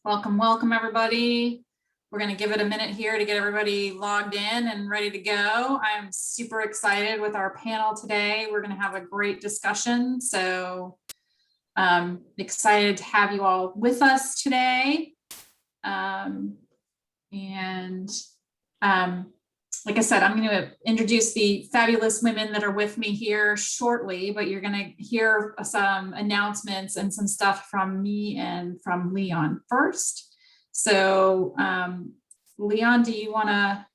Welcome, welcome everybody. We're going to give it a minute here to get everybody logged in and ready to go. I'm super excited with our panel today. We're going to have a great discussion. So excited to have you all with us today. Like I said, I'm going to introduce the fabulous women that are with me here shortly, but you're going to hear some announcements and some stuff from me and from Leon first. So Leon, do you want to,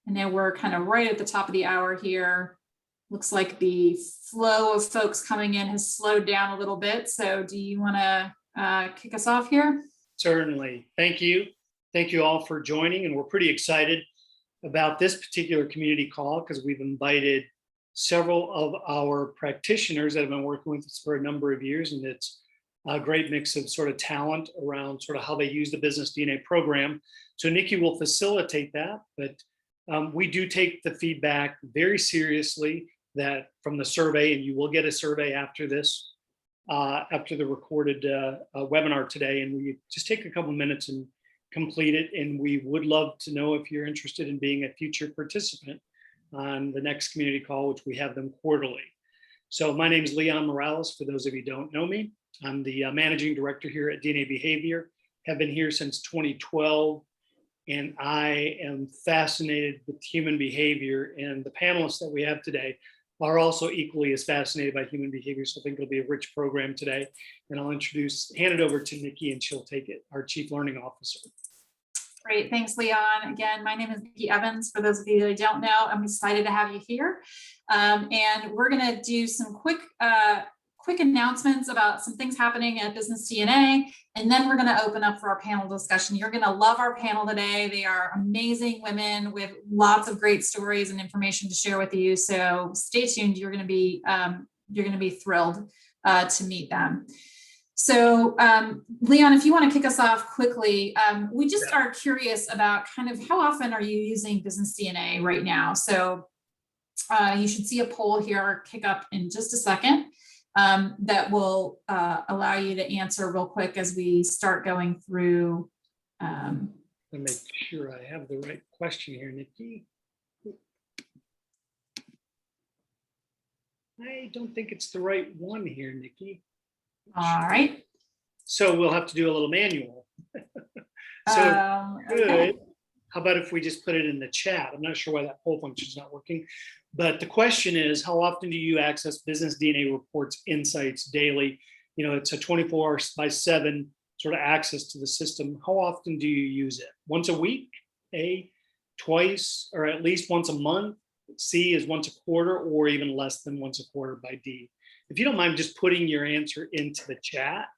I know we're kind of right at the top of the hour here. Looks like the flow of folks coming in has slowed down a little bit. So do you want to kick us off here? Certainly. Thank you. Thank you all for joining. And we're pretty excited about this particular community call because we've invited several of our practitioners that have been working with us for a number of years. And it's a great mix of sort of talent around sort of how they use the Business DNA program. So Nikki will facilitate that, but we do take the feedback very seriously that from the survey, and you will get a survey after this, after the recorded webinar today. And we just take a couple minutes and complete it, and we would love to know if you're interested in being a future participant on the next community call, which we have them quarterly. So my name is Leon Morales. For those of you who don't know me, I'm the managing director here at DNA Behavior. Have been here since 2012, and I am fascinated with human behavior. And the panelists that we have today are also equally as fascinated by human behavior. So I think it'll be a rich program today. And I'll hand it over to Nikki, and she'll take it, our Chief Learning Officer. Great, thanks, Leon. Again, my name is Nikki.evans. For those of you that don't know, I'm excited to have you here. And we're gonna do some quick announcements about some things happening at Business DNA, and then we're gonna open up for our panel discussion. You're gonna love our panel today. They are amazing women with lots of great stories and information to share with you. So stay tuned. You're gonna be thrilled to meet them. So Leon, if you want to kick us off quickly, we just are curious about kind of how often are you using Business DNA right now? So you should see a poll here kick up in just a second that will allow you to answer real quick as we start going through. Let me make sure I have the right question here, Nikki. I don't think it's the right one here, Nikki. All right. So we'll have to do a little manual. So good. Okay. How about if we just put it in the chat? I'm not sure why that poll function is not working, but the question is, how often do you access Business DNA reports insights daily? You know, it's a 24/7 sort of access to the system. How often do you use it? Once a week, A, twice, or at least once a month? C is once a quarter, or even less than once a quarter by D. If you don't mind just putting your answer into the chat,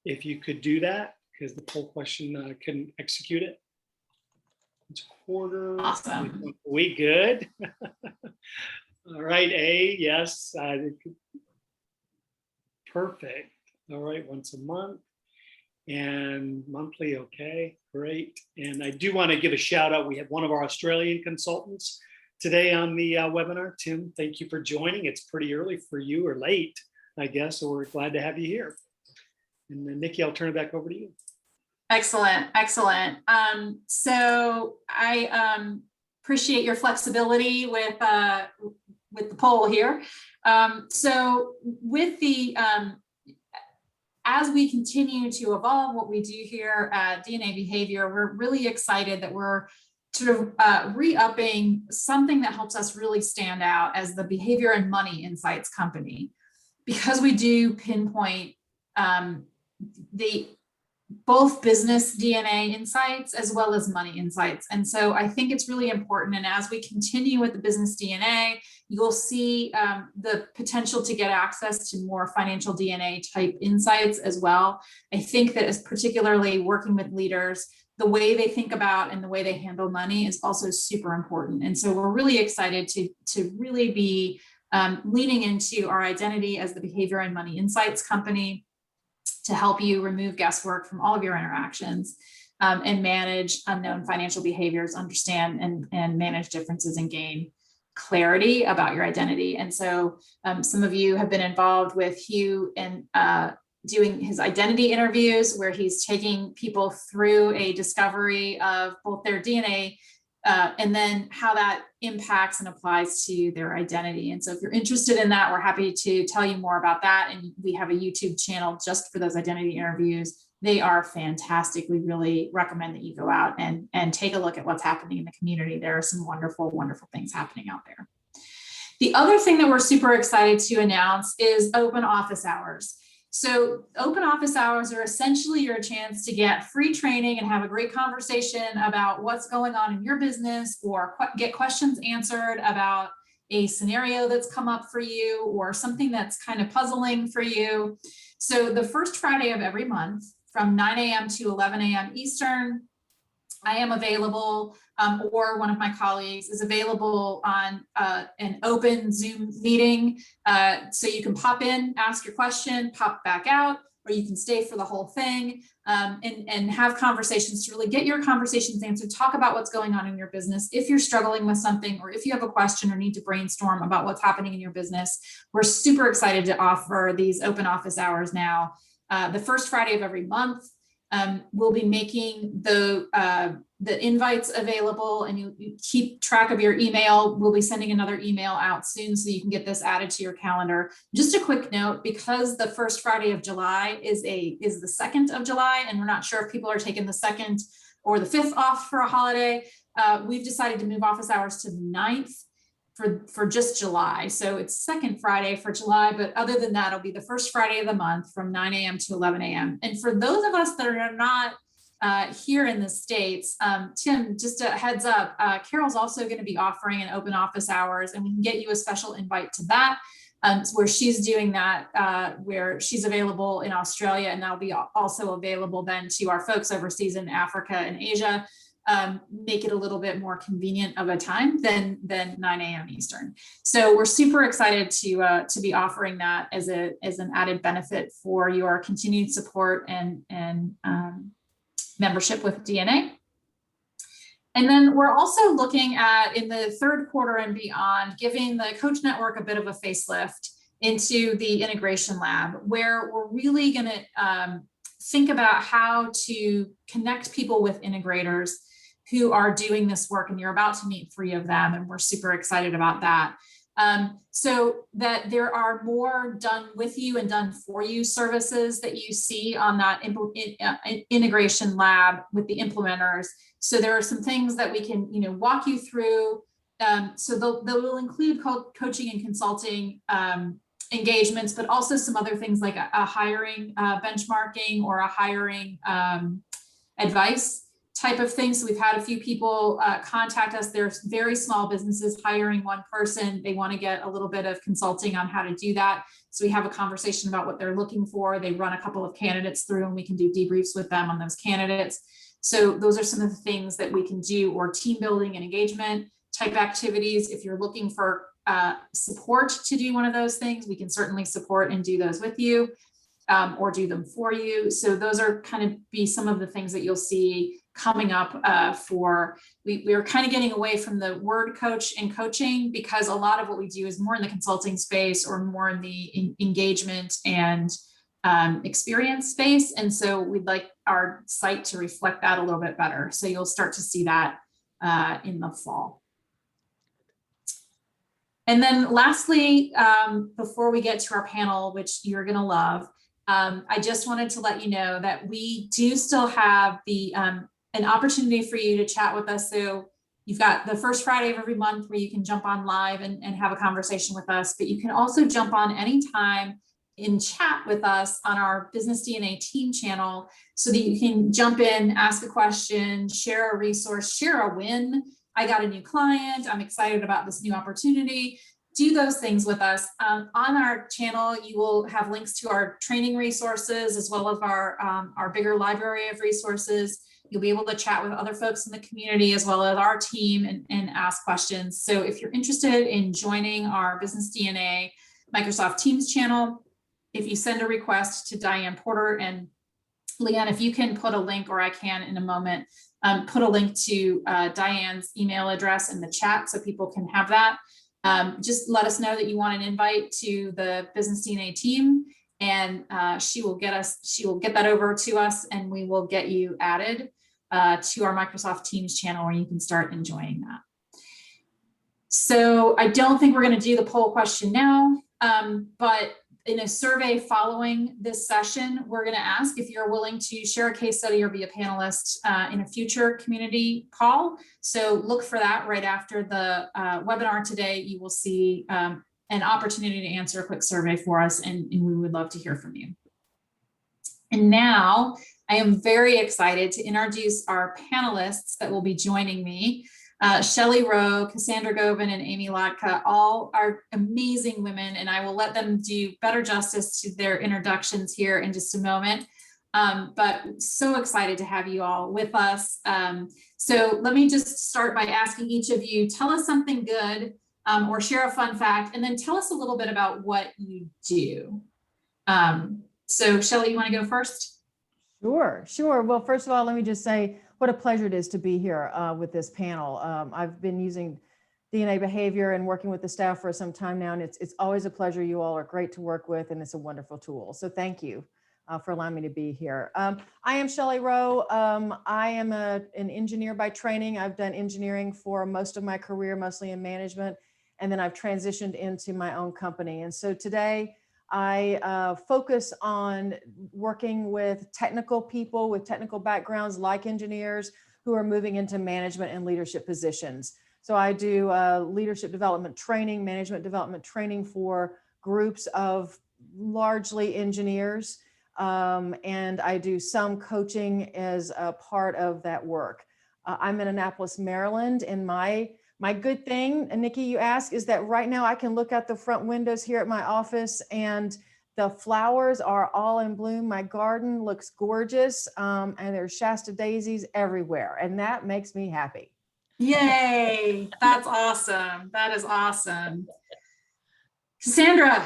if you could do that, because the poll question couldn't execute it. It's a quarter. Awesome. We good? All right, A, yes. Perfect. All right, once a month. And monthly, okay, great. And I do want to give a shout out. We have one of our Australian consultants today on the webinar. Tim, thank you for joining. It's pretty early for you, or late, I guess, so we're glad to have you here. And then Nikki, I'll turn it back over to you. Excellent, excellent. So I appreciate your flexibility with the poll here. So with the, as we continue to evolve what we do here at DNA Behavior, we're really excited that we're sort of re-upping something that helps us really stand out as the behavior and money insights company, because we do pinpoint both business DNA insights as well as money insights. And so I think it's really important. And as we continue with the Business DNA, you'll see the potential to get access to more financial DNA type insights as well. I think that as particularly working with leaders, the way they think about and the way they handle money is also super important. And so we're really excited to really be leaning into our identity as the behavior and money insights company to help you remove guesswork from all of your interactions and manage unknown financial behaviors, understand and manage differences, and gain clarity about your identity. And so some of you have been involved with Hugh and doing his identity interviews, where he's taking people through a discovery of both their DNA and then how that impacts and applies to their identity. And so if you're interested in that, we're happy to tell you more about that. And we have a YouTube channel just for those identity interviews. They are fantastic. We really recommend that you go out and take a look at what's happening in the community. There are some wonderful, wonderful things happening out there. The other thing that we're super excited to announce is open office hours. So open office hours are essentially your chance to get free training and have a great conversation about what's going on in your business, or get questions answered about a scenario that's come up for you or something that's kind of puzzling for you. So the first Friday of every month from 9 a.m. to 11 a.m. Eastern, I am available, or one of my colleagues is available on an open Zoom meeting. So you can pop in, ask your question, pop back out, or you can stay for the whole thing and have conversations to really get your conversations answered, talk about what's going on in your business. If you're struggling with something, or if you have a question or need to brainstorm about what's happening in your business, we're super excited to offer these open office hours now. The first Friday of every month. We'll be making the invites available, and you keep track of your email. We'll be sending another email out soon so you can get this added to your calendar. Just a quick note, because the first Friday of July is the 2nd of July, and we're not sure if people are taking the 2nd or the 5th off for a holiday, we've decided to move office hours to the 9th for just July. So it's second Friday for July, but other than that, it'll be the first Friday of the month from 9 a.m. to 11 a.m. And for those of us that are not here in the States, Tim, just a heads up, Carol's also going to be offering an open office hours, and we can get you a special invite to that, where she's doing that, where she's available in Australia, and that'll be also available then to our folks overseas in Africa and Asia. Make it a little bit more convenient of a time than 9 a.m. Eastern. So we're super excited to be offering that as an added benefit for your continued support and membership with DNA. And then we're also looking at, in the third quarter and beyond, giving the Coach Network a bit of a facelift into the integration lab, where we're really going to think about how to connect people with integrators who are doing this work, and you're about to meet 3 of them, and we're super excited about that. So that there are more done with you and done for you services that you see on that integration lab with the implementers. So there are some things that we can, walk you through. So they'll include coaching and consulting engagements, but also some other things like a hiring benchmarking or a hiring advice type of thing. So we've had a few people contact us. They're very small businesses hiring one person. They want to get a little bit of consulting on how to do that. So we have a conversation about what they're looking for. They run a couple of candidates through, and we can do debriefs with them on those candidates. So those are some of the things that we can do, or team building and engagement type activities. If you're looking for support to do one of those things, we can certainly support and do those with you, or do them for you. So those are kind of be some of the things that you'll see coming up we're kind of getting away from the word coach and coaching, because a lot of what we do is more in the consulting space or more in the engagement and experience space. And so we'd like our site to reflect that a little bit better. So you'll start to see that in the fall. And then lastly, before we get to our panel, which you're going to love, I just wanted to let you know that we do still have an opportunity for you to chat with us. So you've got the first Friday of every month where you can jump on live and have a conversation with us, but you can also jump on anytime in chat with us on our Business DNA team channel, so that you can jump in, ask a question, share a resource, share a win. I got a new client. I'm excited about this new opportunity. Do those things with us. On our channel, you will have links to our training resources, as well as our bigger library of resources. You'll be able to chat with other folks in the community, as well as our team, and ask questions. So if you're interested in joining our Business DNA Microsoft Teams channel, if you send a request to Diane Porter, and Leanne, if you can put a link, or I can in a moment, put a link to Diane's email address in the chat so people can have that. Just let us know that you want an invite to the Business DNA team, and she will get that over to us, and we will get you added to our Microsoft Teams channel where you can start enjoying that. So I don't think we're going to do the poll question now, but in a survey following this session, we're going to ask if you're willing to share a case study or be a panelist in a future community call. So look for that right after the webinar today. You will see an opportunity to answer a quick survey for us, and we would love to hear from you. And now I am very excited to introduce our panelists that will be joining me. Shelly Rowe, Sandra Govan, and Amy Latka, all are amazing women, and I will let them do better justice to their introductions here in just a moment. But so excited to have you all with us. So let me just start by asking each of you, tell us something good or share a fun fact, and then tell us a little bit about what you do. So Shelly, you want to go first? Sure. Well, first of all, let me just say what a pleasure it is to be here with this panel. I've been using DNA behavior and working with the staff for some time now, and it's always a pleasure. You all are great to work with, and it's a wonderful tool. So thank you for allowing me to be here. I am Shelly Rowe. I am an engineer by training. I've done engineering for most of my career, mostly in management, and then I've transitioned into my own company. And so today, I focus on working with technical people with technical backgrounds like engineers who are moving into management and leadership positions. So I do leadership development training, management development training for groups of largely engineers. And I do some coaching as a part of that work. I'm in Annapolis, Maryland, and my good thing, and Nikki, you asked, is that right now I can look out the front windows here at my office and the flowers are all in bloom. My garden looks gorgeous, and there's Shasta daisies everywhere, and that makes me happy. Yay, that's awesome. That is awesome. Sandra.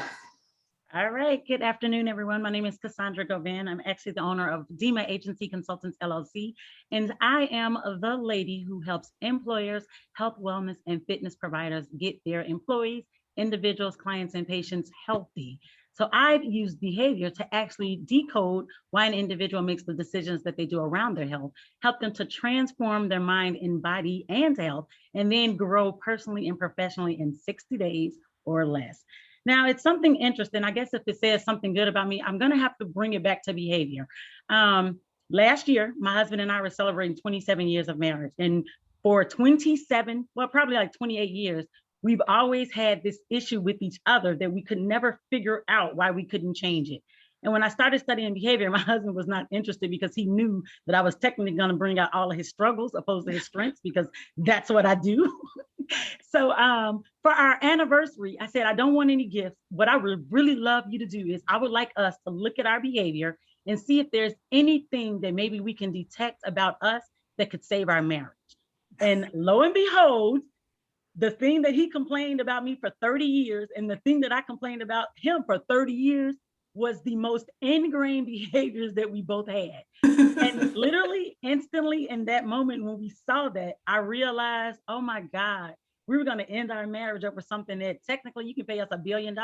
All right, good afternoon, everyone. My name is Sandra Govan. I'm actually the owner of DEMA Agency Consultants, LLC, and I am the lady who helps employers, health, wellness, and fitness providers get their employees, individuals, clients, and patients healthy. So I've used behavior to actually decode why an individual makes the decisions that they do around their health, help them to transform their mind and body and health, and then grow personally and professionally in 60 days or less. Now, it's something interesting. I guess if it says something good about me, I'm going to have to bring it back to behavior. Last year, my husband and I were celebrating 27 years of marriage. And for 27, well, probably like 28 years, we've always had this issue with each other that we could never figure out why we couldn't change it. And when I started studying behavior, my husband was not interested because he knew that I was technically going to bring out all of his struggles opposed to his strengths, because that's what I do. So for our anniversary, I said, I don't want any gifts. What I would really love you to do is I would like us to look at our behavior and see if there's anything that maybe we can detect about us that could save our marriage. And lo and behold, the thing that he complained about me for 30 years and the thing that I complained about him for 30 years was the most ingrained behaviors that we both had. And literally instantly in that moment when we saw that, I realized, oh my God, we were going to end our marriage over something that technically you can pay us $1 billion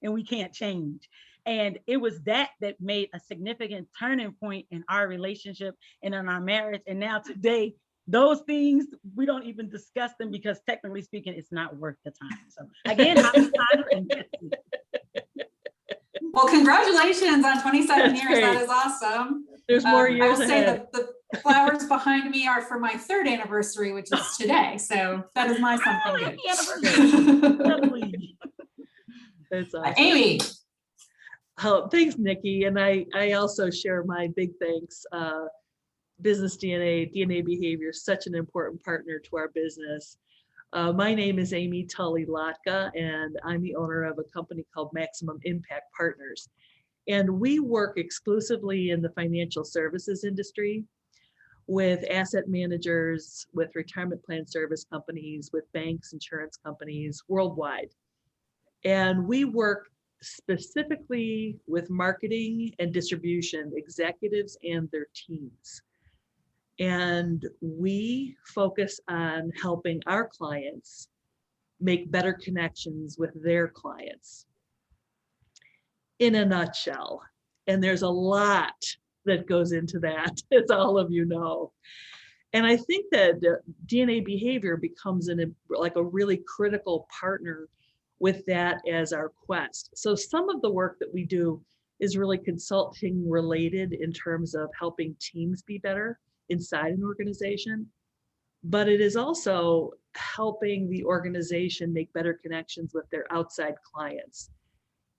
and we can't change. And it was that made a significant turning point in our relationship and in our marriage. And now today, those things, we don't even discuss them because technically speaking, it's not worth the time. So again, I'm Sandra and Betsy. Well, congratulations on 27 That's years. great. That is awesome. There's more I years will say ahead. that the flowers behind me are for my 3rd anniversary, which is today. So that is my something good. Happy anniversary. That's awesome. Amy. Oh, thanks, Nikki. And I also share my big thanks. Business DNA behavior, such an important partner to our business. My name is Amy Tully Latka, and I'm the owner of a company called Maximum Impact Partners. And we work exclusively in the financial services industry with asset managers, with retirement plan service companies, with banks, insurance companies worldwide. And we work specifically with marketing and distribution executives and their teams. And we focus on helping our clients make better connections with their clients. in a nutshell. And there's a lot that goes into that, as all of you know. And I think that DNA behavior becomes like a really critical partner with that as our quest. So some of the work that we do is really consulting related in terms of helping teams be better inside an organization, but it is also helping the organization make better connections with their outside clients.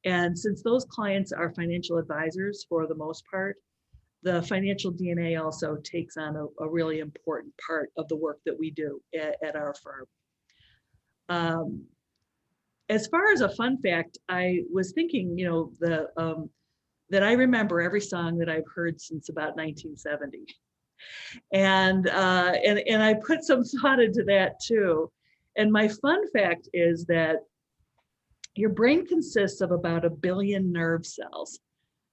And since those clients are financial advisors for the most part, the financial DNA also takes on a really important part of the work that we do at our firm. As far as a fun fact, I was thinking, that I remember every song that I've heard since about 1970. And I put some thought into that too. And my fun fact is that your brain consists of about 1 billion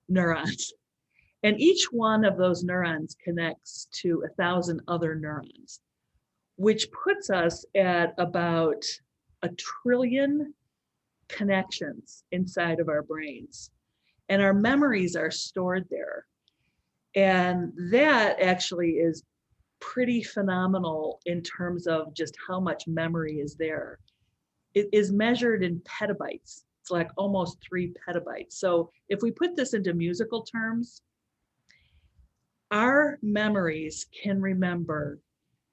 neurons. And each one of those neurons connects to 1,000 other neurons, which puts us at about 1 trillion connections inside of our brains. And our memories are stored there. And that actually is pretty phenomenal in terms of just how much memory is there. It is measured in petabytes. It's like almost 3 petabytes. So if we put this into musical terms, our memories can remember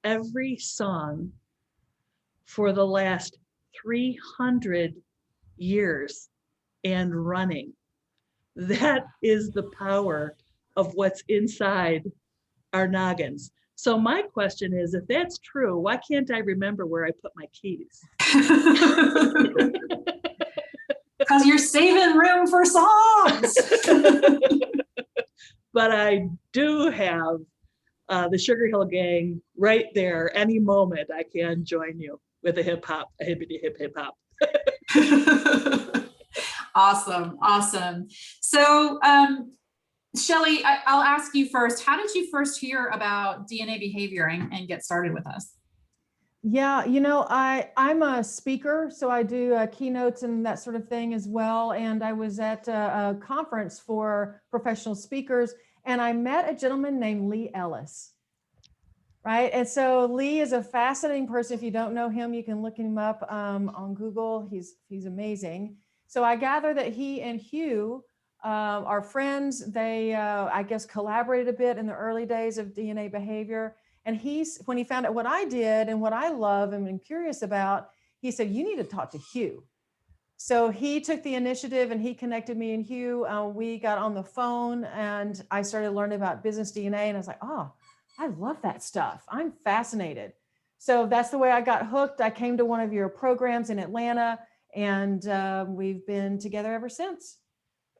every song for the last 300 years and running. That is the power of what's inside our noggins. So my question is, if that's true, why can't I remember where I put my keys? Because you're saving room for songs. But I do have the Sugar Hill Gang right there. Any moment I can join you with a hip hop, a hippity hip hip hop. Awesome, awesome. So, Shelly, I'll ask you first. How did you first hear about DNA behavior and get started with us? Yeah, I'm a speaker, so I do keynotes and that sort of thing as well. And I was at a conference for professional speakers, and I met a gentleman named Lee Ellis. Right. And so Lee is a fascinating person. If you don't know him, you can look him up on Google. He's amazing. So I gather that he and Hugh are friends. They, I guess, collaborated a bit in the early days of DNA behavior. And when he found out what I did and what I love and am curious about, he said, you need to talk to Hugh. So he took the initiative and he connected me and Hugh. We got on the phone and I started learning about business DNA. And I was like, oh, I love that stuff. I'm fascinated. So that's the way I got hooked. I came to one of your programs in Atlanta and we've been together ever since.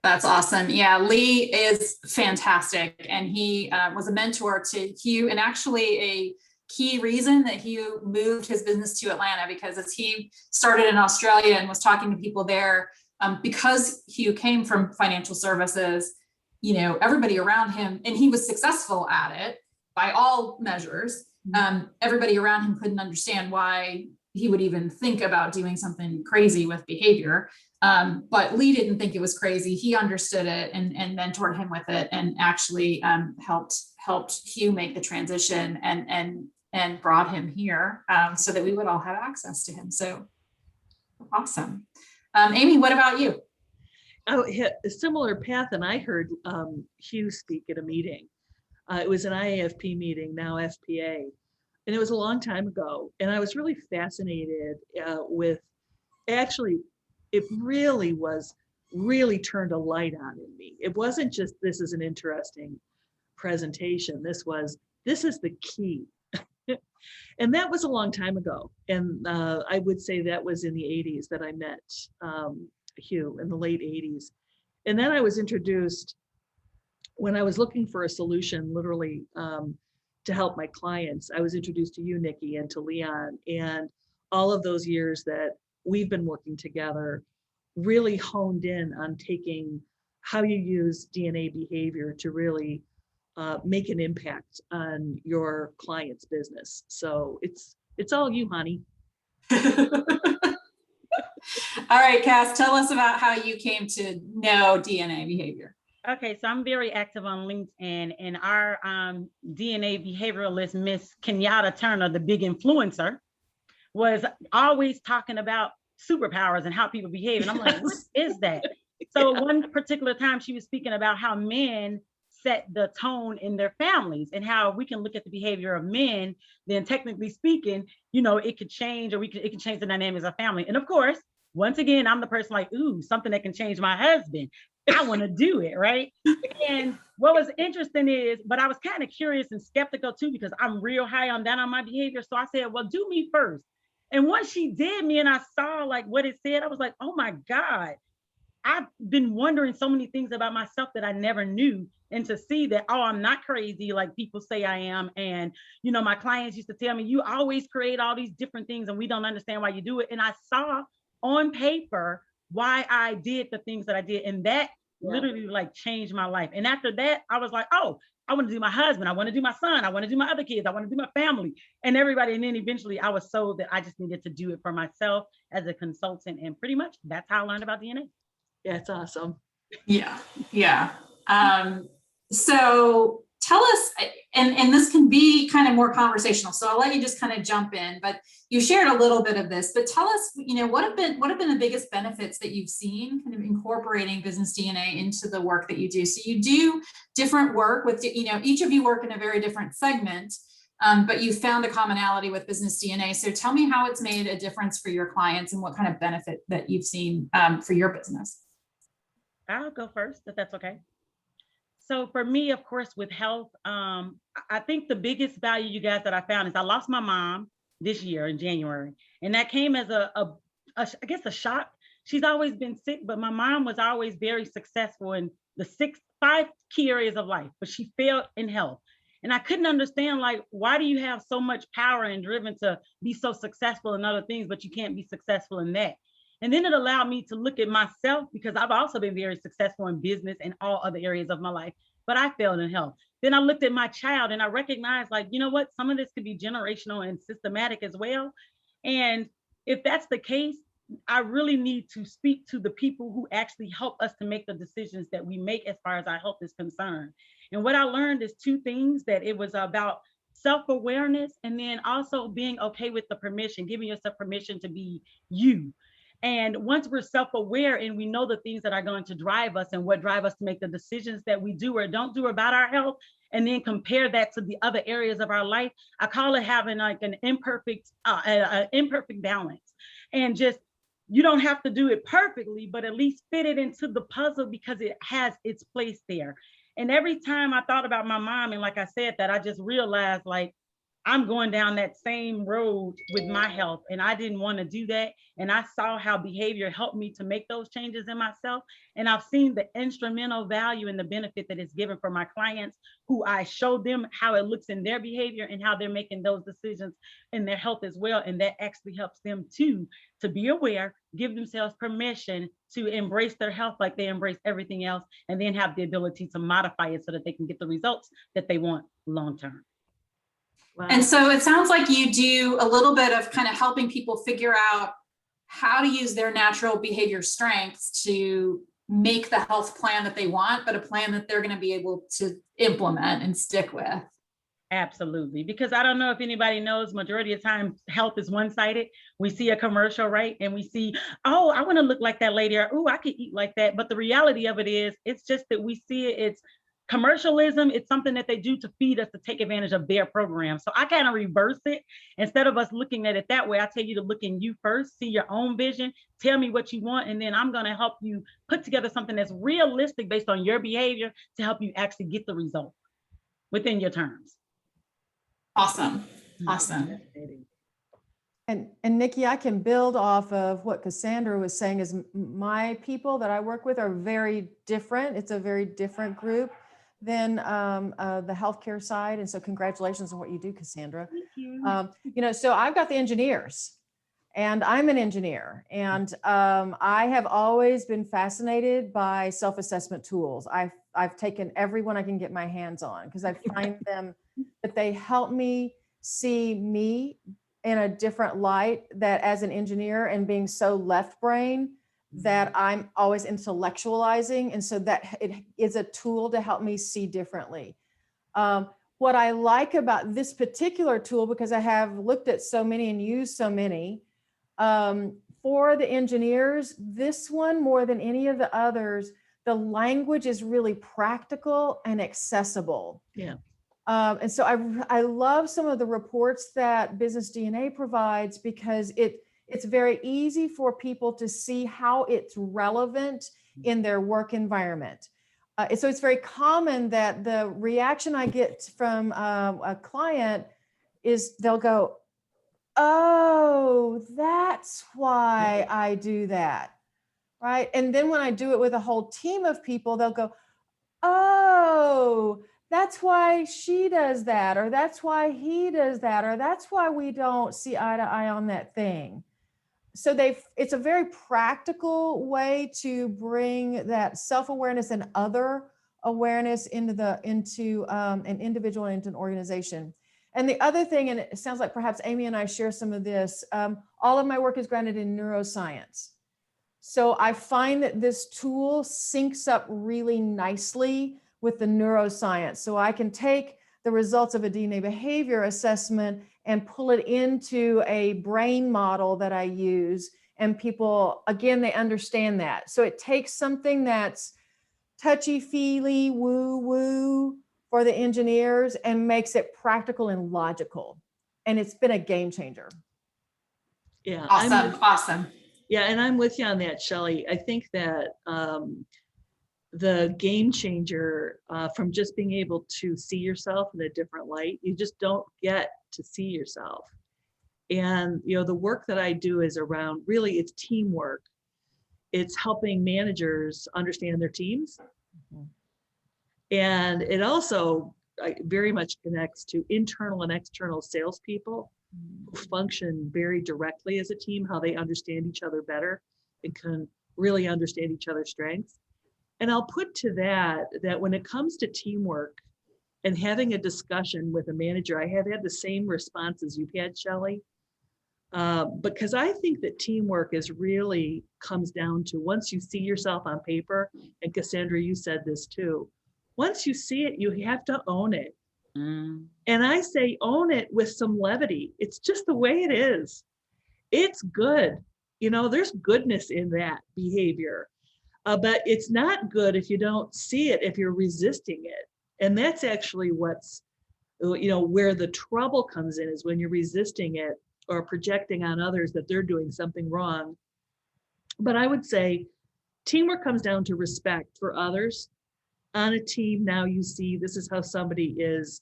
That's awesome. Yeah, Lee is fantastic. And he was a mentor to Hugh, and actually a key reason that Hugh moved his business to Atlanta, because as he started in Australia and was talking to people there, because Hugh came from financial services, everybody around him, and he was successful at it by all measures, everybody around him couldn't understand why he would even think about doing something crazy with behavior. But Lee didn't think it was crazy. He understood it and mentored him with it, and actually helped Hugh make the transition and brought him here so that we would all have access to him. So awesome. Amy, what about you? I hit a similar path, and I heard Hugh speak at a meeting. It was an IAFP meeting, now FPA. And it was a long time ago. And I was really fascinated with, actually, it really turned a light on in me. It wasn't just, this is an interesting presentation. This is the key. And that was a long time ago. And I would say that was in the 80s that I met Hugh, in the late 80s. And then I was introduced, when I was looking for a solution, literally, to help my clients, I was introduced to you, Nikki, and to Leon, and all of those years that we've been working together really honed in on taking how you use DNA behavior to really make an impact on your client's business. So it's all you, honey. All right, Cass, tell us about how you came to know DNA behavior. Okay, so I'm very active on LinkedIn, and our DNA behavioralist, Miss Kenyatta Turner, the big influencer, was always talking about superpowers and how people behave. And I'm like, what is that? So one particular time she was speaking about how men set the tone in their families and how we can look at the behavior of men, then technically speaking, you know, it could change, or it can change the dynamics of family. And of course, once again, I'm the person like, ooh, something that can change my husband. I want to do it, right? And what was interesting is, but I was kind of curious and skeptical too, because I'm real high on that on my behavior. So I said, well, do me first. And once she did me and I saw like what it said, I was like, oh my God, I've been wondering so many things about myself that I never knew. And to see that, oh, I'm not crazy like people say I am. And, you know, my clients used to tell me, you always create all these different things and we don't understand why you do it. And I saw on paper why I did the things that I did. And that literally like changed my life. And after that, I was like, oh, I want to do my husband. I want to do my son. I want to do my other kids. I want to do my family and everybody. And then eventually I was sold that I just needed to do it for myself as a consultant. And pretty much that's how I learned about DNA. Yeah, it's awesome. Yeah, yeah. So tell us, and this can be kind of more conversational, so I'll let you just kind of jump in, but you shared a little bit of this, but tell us, you know, what have been the biggest benefits that you've seen kind of incorporating business DNA into the work that you do? So you do different work with, you know, each of you work in a very different segment, but you found a commonality with business DNA. So tell me how it's made a difference for your clients and what kind of benefit that you've seen for your business. I'll go first, if that's okay. So for me, of course, with health, I think the biggest value, you guys, that I found is I lost my mom this year in January. And that came as I guess a shock. She's always been sick, but my mom was always very successful in the 5 key areas of life, but she failed in health. And I couldn't understand, like, why do you have so much power and driven to be so successful in other things, but you can't be successful in that? And then it allowed me to look at myself, because I've also been very successful in business and all other areas of my life, but I failed in health. Then I looked at my child and I recognized, like, you know what, some of this could be generational and systematic as well. And if that's the case, I really need to speak to the people who actually help us to make the decisions that we make as far as our health is concerned. And what I learned is 2 things, that it was about self-awareness and then also being okay with the permission, giving yourself permission to be you. And once we're self-aware and we know the things that are going to drive us and what drive us to make the decisions that we do or don't do about our health, and then compare that to the other areas of our life, I call it having like an imperfect balance. And just, you don't have to do it perfectly, but at least fit it into the puzzle because it has its place there. And every time I thought about my mom, and like I said, that I just realized, like, I'm going down that same road with my health, and I didn't want to do that. And I saw how behavior helped me to make those changes in myself. And I've seen the instrumental value and the benefit that it's given for my clients, who I showed them how it looks in their behavior and how they're making those decisions in their health as well. And that actually helps them too, to be aware, give themselves permission to embrace their health like they embrace everything else, and then have the ability to modify it so that they can get the results that they want long-term. Wow. And so it sounds like you do a little bit of kind of helping people figure out how to use their natural behavior strengths to make the health plan that they want, but a plan that they're going to be able to implement and stick with. Absolutely. Because I don't know if anybody knows, majority of the time, health is one-sided. We see a commercial, right? And we see, oh, I want to look like that lady, or, oh, I could eat like that. But the reality of it is, it's just that we see it, it's commercialism. It's something that they do to feed us, to take advantage of their program. So I kind of reverse it. Instead of us looking at it that way, I tell you to look in you first, see your own vision, tell me what you want, and then I'm going to help you put together something that's realistic based on your behavior to help you actually get the result within your terms. Awesome. Awesome. And Nikki, I can build off of what Cassandra was saying. Is my people that I work with are very different. It's a very different group than the healthcare side. And so congratulations on what you do, Cassandra. Thank you. You know, so I've got the engineers, and I'm an engineer, and I have always been fascinated by self-assessment tools. I've taken every one I can get my hands on, because I find them that they help me see me in a different light, that as an engineer and being so left brain, that I'm always intellectualizing. And so that it is a tool to help me see differently. What I like about this particular tool, because I have looked at so many and used so many, for the engineers, this one more than any of the others, the language is really practical and accessible. Yeah. And so I love some of the reports that Business DNA provides, because it's very easy for people to see how it's relevant in their work environment. So it's very common that the reaction I get from a client is they'll go, oh, that's why I do that, right? And then when I do it with a whole team of people, they'll go, oh, that's why she does that, or that's why he does that, or that's why we don't see eye to eye on that thing. So it's a very practical way to bring that self-awareness and other awareness into an individual and into an organization. And the other thing, and it sounds like perhaps Amy and I share some of this, all of my work is grounded in neuroscience. So I find that this tool syncs up really nicely with the neuroscience. So I can take the results of a DNA behavior assessment and pull it into a brain model that I use. And people, again, they understand that. So it takes something that's touchy-feely, woo-woo for the engineers and makes it practical and logical. And it's been a game changer. Yeah. Awesome. Yeah, and I'm with you on that, Shelly. I think that the game changer from just being able to see yourself in a different light, you just don't get to see yourself. And, the work that I do is around, really, it's teamwork. It's helping managers understand their teams. Mm-hmm. And it also very much connects to internal and external salespeople who function very directly as a team, how they understand each other better and can really understand each other's strengths. And I'll put to that when it comes to teamwork and having a discussion with a manager, I have had the same responses you've had, Shelly, because I think that teamwork really comes down to, once you see yourself on paper, and Cassandra, you said this too, once you see it, you have to own it. And I say own it with some levity. It's just the way it is. It's good. There's goodness in that behavior. But it's not good if you don't see it, if you're resisting it. And that's actually what's, where the trouble comes in, is when you're resisting it or projecting on others that they're doing something wrong. But I would say teamwork comes down to respect for others. On a team, now you see this is how somebody is.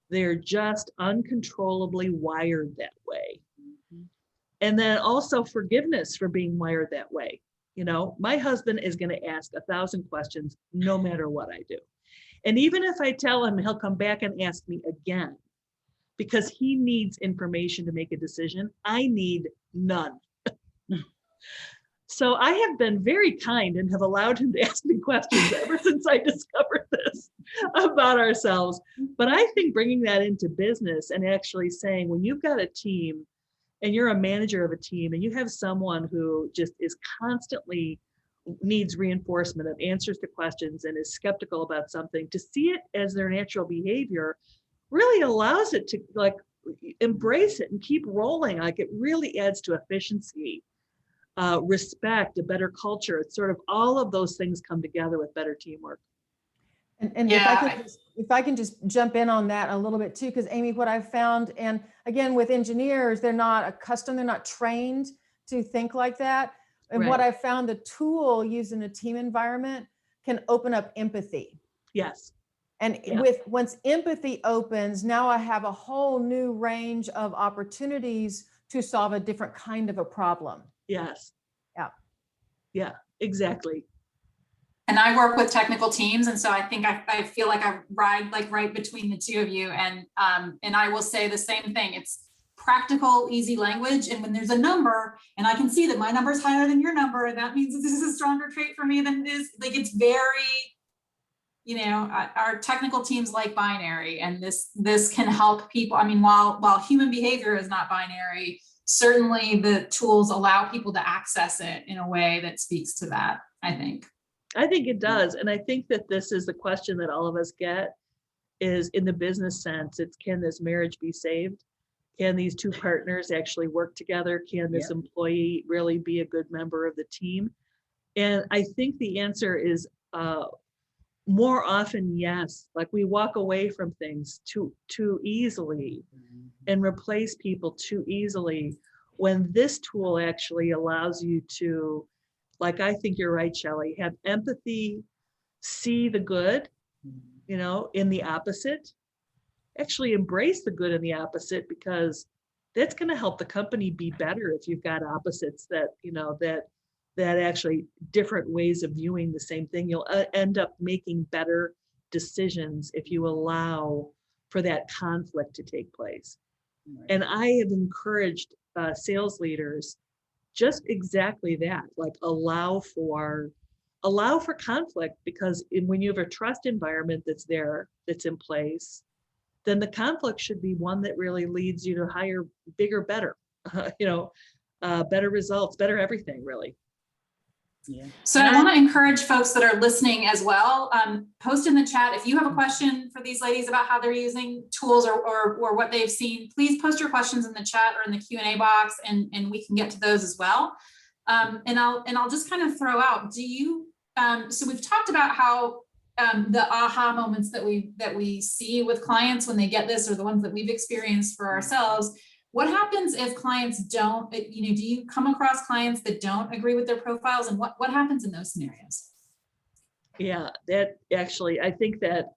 They're just uncontrollably wired that way. Mm-hmm. And then also forgiveness for being wired that way. My husband is going to ask 1,000 questions no matter what I do. And even if I tell him, he'll come back and ask me again, because he needs information to make a decision. I need none. So I have been very kind and have allowed him to ask me questions ever since I discovered this about ourselves. But I think bringing that into business and actually saying, when you've got a team and you're a manager of a team and you have someone who just is constantly needs reinforcement of answers to questions and is skeptical about something, to see it as their natural behavior really allows it to embrace it and keep rolling. It really adds to efficiency, respect, a better culture. It's sort of all of those things come together with better teamwork. And yeah. if I can just jump in on that a little bit too, because Amy, what I've found, and again, with engineers, they're not accustomed, they're not trained to think like that. And right. What I found, the tool used in a team environment can open up empathy. Yes. And once empathy opens, now I have a whole new range of opportunities to solve a different kind of a problem. Yes. Yeah. Yeah, exactly. And I work with technical teams. And so I think I feel like I ride right between the two of you. And I will say the same thing. It's practical, easy language. And when there's a number and I can see that my number is higher than your number, and that means that this is a stronger trait for me than this, it's very, our technical teams like binary, and this can help people. I mean, while human behavior is not binary, certainly the tools allow people to access it in a way that speaks to that, I think. I think it does. And I think that this is the question that all of us get, is in the business sense, it's, can this marriage be saved? Can these two partners actually work together? Can this employee really be a good member of the team? And I think the answer is more often, yes. Like, we walk away from things too easily and replace people too easily, when this tool actually allows you to, like, I think you're right, Shelly, have empathy, see the good, you know, in the opposite, actually embrace the good in the opposite, because that's going to help the company be better if you've got opposites that, you know, that actually different ways of viewing the same thing. You'll end up making better decisions if you allow for that conflict to take place. Right. And I have encouraged sales leaders just exactly that, like allow for conflict, because when you have a trust environment that's in place, then the conflict should be one that really leads you to higher, bigger, better, better results, better everything, really. Yeah. So I want to encourage folks that are listening as well, post in the chat if you have a question for these ladies about how they're using tools or what they've seen. Please post your questions in the chat or in the Q&A box, and we can get to those as well. And I'll just kind of throw out, do you, so we've talked about how the aha moments that we see with clients when they get this, or the ones that we've experienced for ourselves. What happens if clients don't, do you come across clients that don't agree with their profiles, and what happens in those scenarios? Yeah, that actually, I think that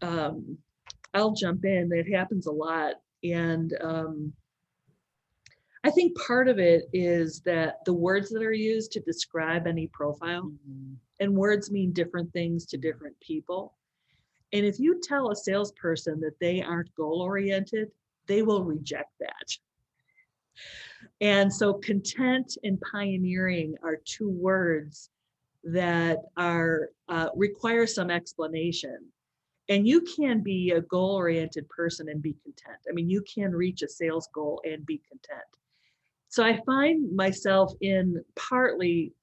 I'll jump in. That happens a lot. And I think part of it is that the words that are used to describe any profile, and words mean different things to different people. And if you tell a salesperson that they aren't goal-oriented, they will reject that. And so content and pioneering are two words that are require some explanation. And you can be a goal-oriented person and be content. I mean, you can reach a sales goal and be content. So I find myself in partly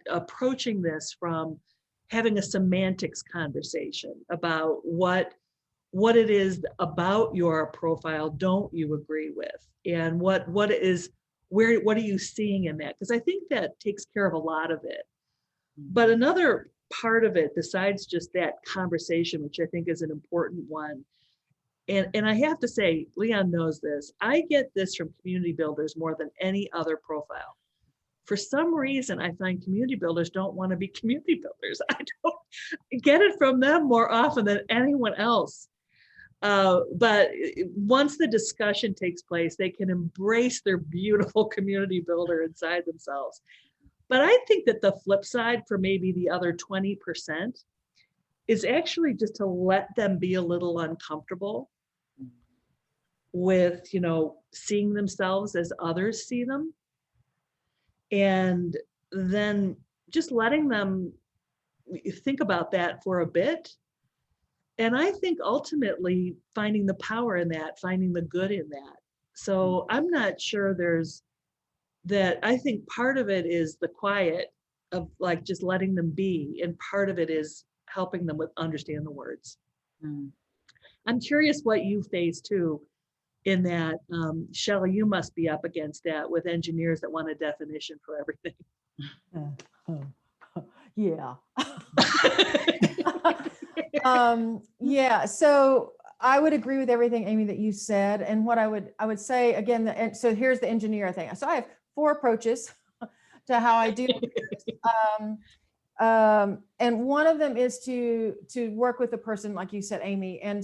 approaching this from having a semantics conversation about what it is about your profile don't you agree with, and what are you seeing in that? Because I think that takes care of a lot of it. But another part of it, besides just that conversation, which I think is an important one, and I have to say, Leon knows this, I get this from community builders more than any other profile. For some reason, I find community builders don't want to be community builders. I don't get it from them more often than anyone else. But once the discussion takes place, they can embrace their beautiful community builder inside themselves. But I think that the flip side for maybe the other 20% is actually just to let them be a little uncomfortable with, seeing themselves as others see them. And then just letting them think about that for a bit. And I think ultimately finding the power in that, finding the good in that. So I'm not sure there's that. I think part of it is the quiet of like just letting them be. And part of it is helping them understand the words. I'm curious what you face too in that. Shelly, you must be up against that with engineers that want a definition for everything. Yeah. Yeah, so I would agree with everything, Amy, that you said. And what I would say again, and so here's the engineer thing. So I have 4 approaches to how I do this. And one of them is to work with the person, like you said, Amy, and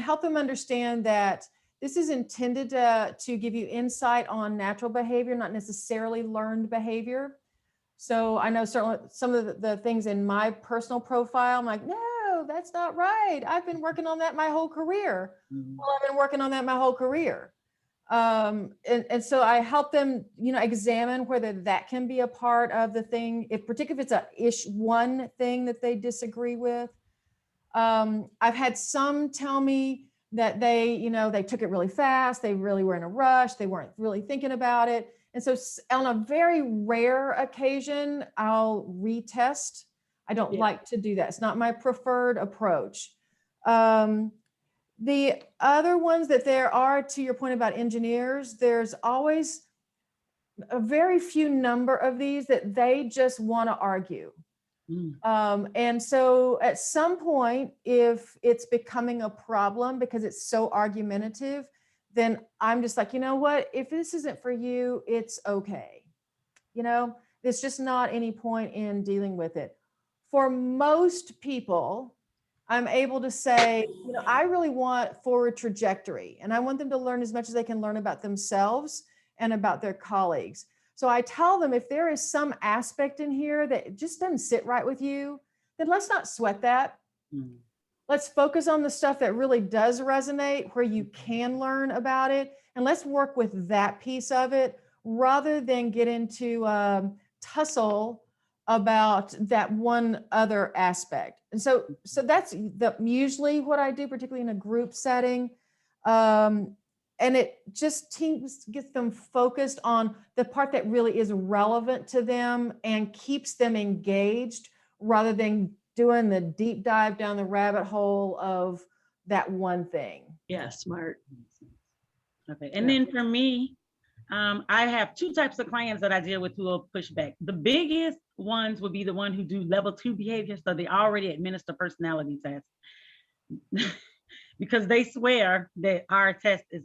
help them understand that this is intended to give you insight on natural behavior, not necessarily learned behavior. So I know certainly some of the things in my personal profile, I'm like, no, that's not right. I've been working on that my whole career. Well, I've been working on that my whole career. And so I help them, examine whether that can be a part of the thing, particularly if it's one thing that they disagree with. I've had some tell me that they took it really fast. They really were in a rush. They weren't really thinking about it. And so on a very rare occasion, I'll retest. I don't like to do that. It's not my preferred approach. The other ones that there are, to your point about engineers, there's always a very few number of these that they just want to argue. And so at some point, if it's becoming a problem because it's so argumentative, then I'm just like, you know what, if this isn't for you, it's okay. There's just not any point in dealing with it. For most people, I'm able to say, I really want forward trajectory, and I want them to learn as much as they can learn about themselves and about their colleagues. So I tell them, if there is some aspect in here that just doesn't sit right with you, then let's not sweat that. Let's focus on the stuff that really does resonate, where you can learn about it. And let's work with that piece of it rather than get into tussle about that one other aspect. And so that's usually what I do, particularly in a group setting. And it just gets them focused on the part that really is relevant to them and keeps them engaged rather than doing the deep dive down the rabbit hole of that one thing. Yeah, smart. Okay. And then for me, I have two types of clients that I deal with who will push back. The biggest ones would be the one who do level 2 behavior. So they already administer personality tests. Because they swear that our test is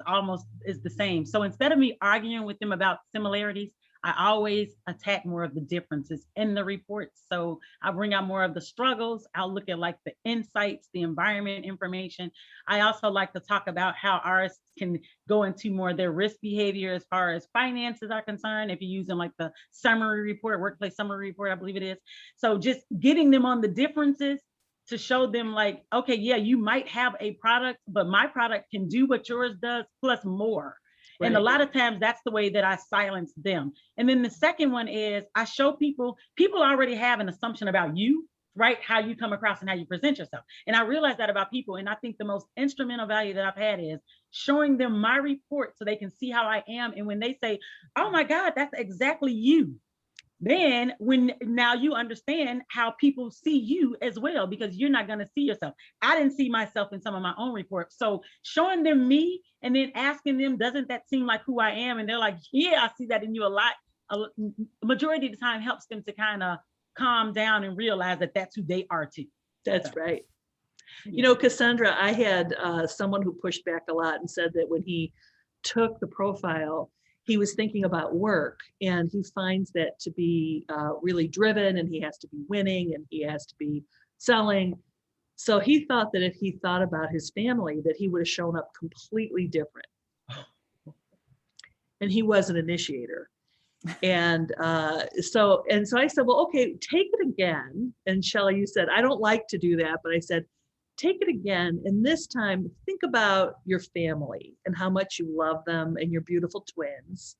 the same. So instead of me arguing with them about similarities, I always attack more of the differences in the reports. So I bring out more of the struggles. I'll look at like the insights, the environment information. I also like to talk about how ours can go into more of their risk behavior as far as finances are concerned. If you're using like the summary report, workplace summary report, I believe it is. So just getting them on the differences to show them like, okay, yeah, you might have a product, but my product can do what yours does plus more. Right. And a lot of times that's the way that I silence them. And then the second one is I show people already have an assumption about you, right? How you come across and how you present yourself. And I realize that about people. And I think the most instrumental value that I've had is showing them my report so they can see how I am. And when they say, oh my God, that's exactly you. Then now you understand how people see you as well, because you're not going to see yourself. I didn't see myself in some of my own reports. So showing them me and then asking them, doesn't that seem like who I am? And they're like, yeah, I see that in you a lot. Majority of the time helps them to kind of calm down and realize that that's who they are too. That's right. You know, Cassandra, I had someone who pushed back a lot and said that when he took the profile, he was thinking about work, and he finds that to be really driven, and he has to be winning, and he has to be selling. So he thought that if he thought about his family, that he would have shown up completely different. And he was an initiator. And so I said, well, okay, take it again. And Shelly, you said, I don't like to do that, but I said, take it again. And this time, think about your family and how much you love them and your beautiful twins.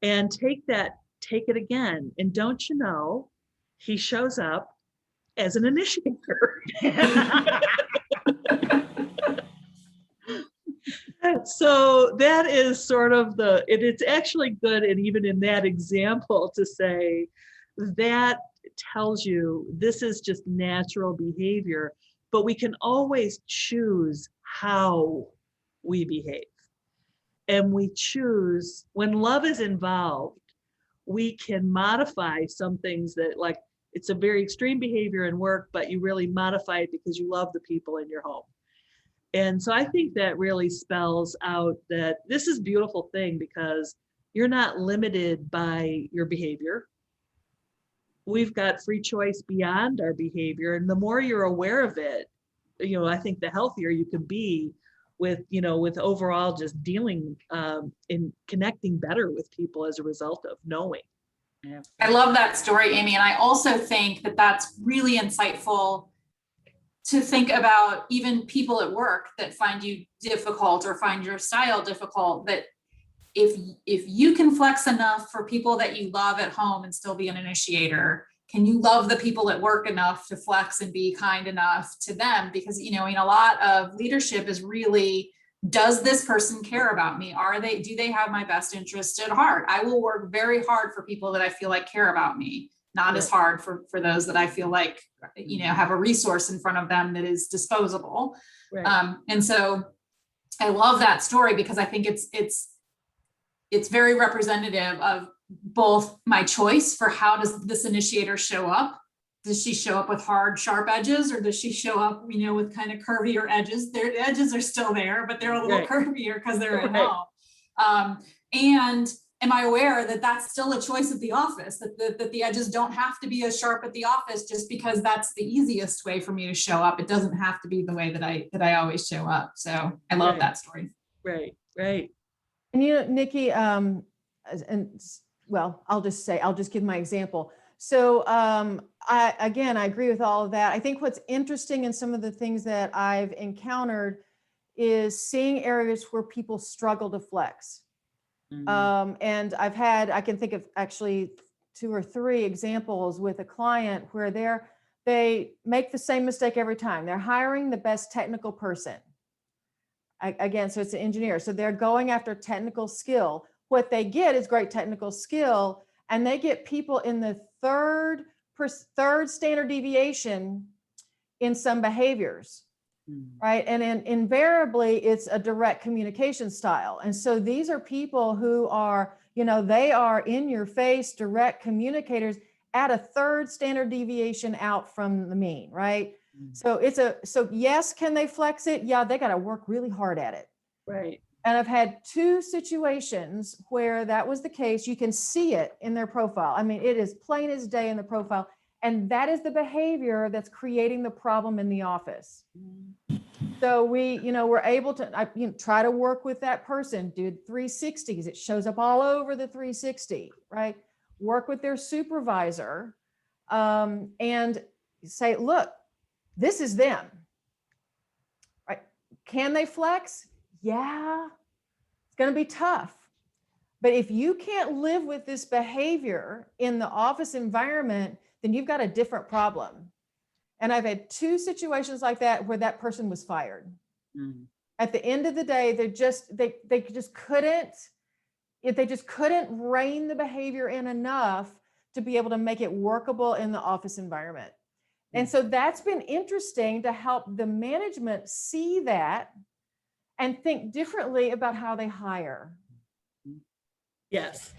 And take it again. And don't you know, he shows up as an initiator. So that is sort of it's actually good. And even in that example to say that tells you this is just natural behavior. But we can always choose how we behave. And we choose, when love is involved, we can modify some things that, like, it's a very extreme behavior in work, but you really modify it because you love the people in your home. And so I think that really spells out that this is a beautiful thing, because you're not limited by your behavior. We've got free choice beyond our behavior. And the more you're aware of it, I think the healthier you can be with overall just dealing and connecting better with people as a result of knowing. Yeah. I love that story, Amy. And I also think that that's really insightful to think about even people at work that find you difficult or find your style difficult, that if you can flex enough for people that you love at home and still be an initiator, can you love the people at work enough to flex and be kind enough to them? Because, you know, I mean, a lot of leadership is really, does this person care about me? Do they have my best interest at heart? I will work very hard for people that I feel like care about me, not as hard for those that I feel like, you know, have a resource in front of them that is disposable. Right. And so I love that story because I think it's very representative of both my choice for how does this initiator show up. Does she show up with hard, sharp edges, or does she show up, you know, with kind of curvier edges? Their edges are still there, but they're a little curvier because they're at home. And am I aware that that's still a choice at the office, that the edges don't have to be as sharp at the office just because that's the easiest way for me to show up. It doesn't have to be the way that I always show up. So I love that story. Right. Right. And you know, Nikki, and well, I'll just give my example. So I agree with all of that. I think what's interesting in some of the things that I've encountered is seeing areas where people struggle to flex. And I can think of actually 2 or 3 examples with a client where they make the same mistake every time. They're hiring the best technical person. So it's an engineer. So they're going after technical skill. What they get is great technical skill, and they get people in the third standard deviation in some behaviors, right? And invariably, it's a direct communication style. And so these are people who are, you know, they are in your face, direct communicators at a third standard deviation out from the mean, right? So yes, can they flex it? Yeah, they got to work really hard at it. Right. And I've had 2 situations where that was the case. You can see it in their profile. I mean, it is plain as day in the profile. And that is the behavior that's creating the problem in the office. So we're able to try to work with that person, do 360s. It shows up all over the 360, right? Work with their supervisor and say, look, this is them, right? Can they flex? Yeah, it's going to be tough. But if you can't live with this behavior in the office environment, then you've got a different problem. And I've had 2 situations like that where that person was fired. At the end of the day, they just couldn't rein the behavior in enough to be able to make it workable in the office environment. And so that's been interesting to help the management see that and think differently about how they hire. Yes.